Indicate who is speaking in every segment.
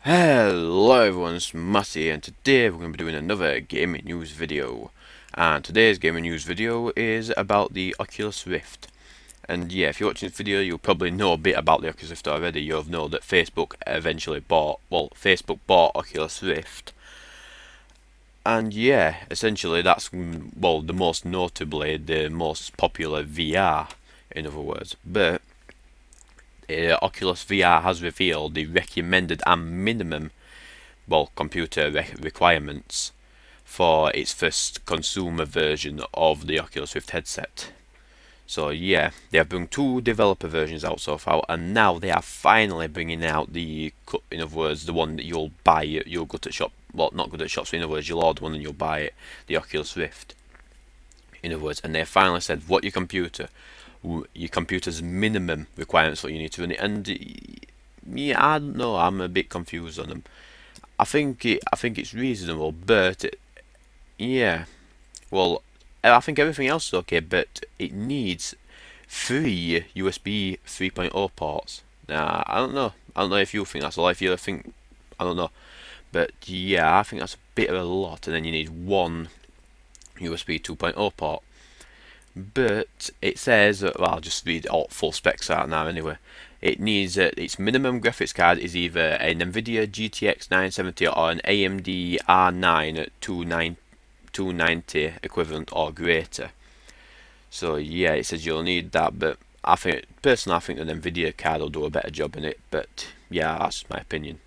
Speaker 1: Hello everyone, it's Matty, and today we're going to be doing another gaming news video. And today's gaming news video is about the Oculus Rift. And yeah, if you're watching this video, you'll probably know a bit about the Oculus Rift already. You'll know that Facebook Facebook bought Oculus Rift. And yeah, essentially that's, the most notably, the most popular VR, in other words. But Oculus VR has revealed the recommended and minimum computer requirements for its first consumer version of the Oculus Rift headset. So yeah, they have brought two developer versions out so far, and now they are finally bringing out in other words, the one that you'll buy. You'll go to shop, well, not go to shops, but in other words, you'll order one and you'll buy it, the Oculus Rift. In other words, and they finally said what your computer's minimum requirements, what you need to run it. And yeah, I don't know, I'm a bit confused on them. I think it's reasonable, but yeah, well, I think everything else is okay, but it needs 3 USB 3.0 ports. Now, I don't know. I don't know if you think that's a lot. If you think, I don't know, but yeah, I think that's a bit of a lot. And then you need one USB 2.0 port. But it says, well, I'll just read all full specs out now anyway. It needs its minimum graphics card is either an Nvidia GTX 970 or an AMD R9 290 equivalent or greater. So yeah, it says you'll need that, but personally I think an Nvidia card will do a better job in it. But yeah, that's my opinion.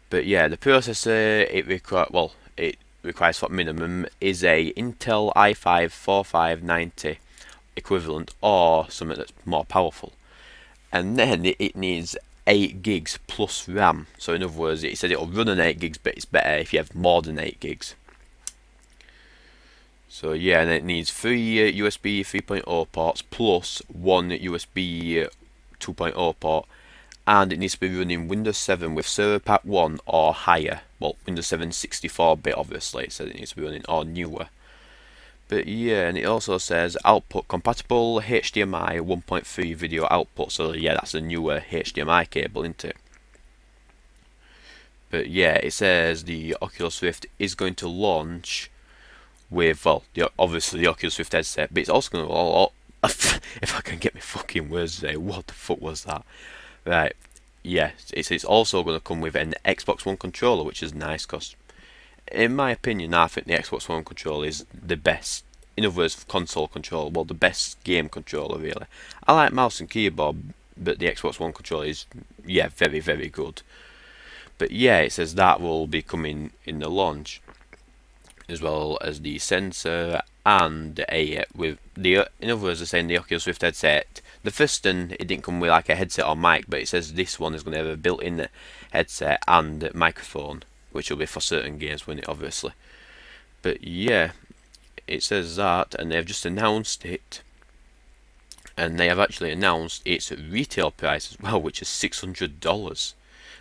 Speaker 1: But yeah, the processor it requires for minimum is a Intel i5 4590 equivalent or something that's more powerful. And then it needs 8 gigs plus RAM. So in other words, it said it'll run on 8 gigs, but it's better if you have more than 8 gigs. So yeah, and it needs 3 USB 3.0 ports plus 1 USB 2.0 port, and it needs to be running Windows 7 with Server Pack 1 or higher. Well, Windows 7 64-bit obviously, it says it needs to be running, or newer. But yeah, and it also says output compatible HDMI 1.3 video output. So yeah, that's a newer HDMI cable, isn't it? But yeah, it says the Oculus Rift is going to launch with, obviously the Oculus Rift headset, but it's also going to, if I can get my fucking words today, what the fuck was that? Right, yeah, it's also going to come with an Xbox One controller, which is nice, because in my opinion, I think the Xbox One controller is the best. In other words, console controller, well, the best game controller, really. I like mouse and keyboard, but the Xbox One controller is, yeah, very, very good. But yeah, it says that will be coming in the launch, as well as the sensor and in other words, they're saying the Oculus Rift headset. The first one, it didn't come with like a headset or mic, but it says this one is going to have a built-in headset and microphone, which will be for certain games, won't it, obviously. But yeah, it says that, and they've just announced it, and they have actually announced its retail price as well, which is $600,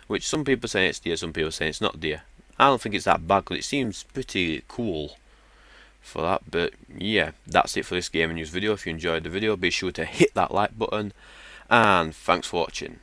Speaker 1: which some people say it's dear, some people say it's not dear. I don't think it's that bad, because it seems pretty cool for that. But yeah, that's it for this gaming news video. If you enjoyed the video, be sure to hit that like button, and thanks for watching.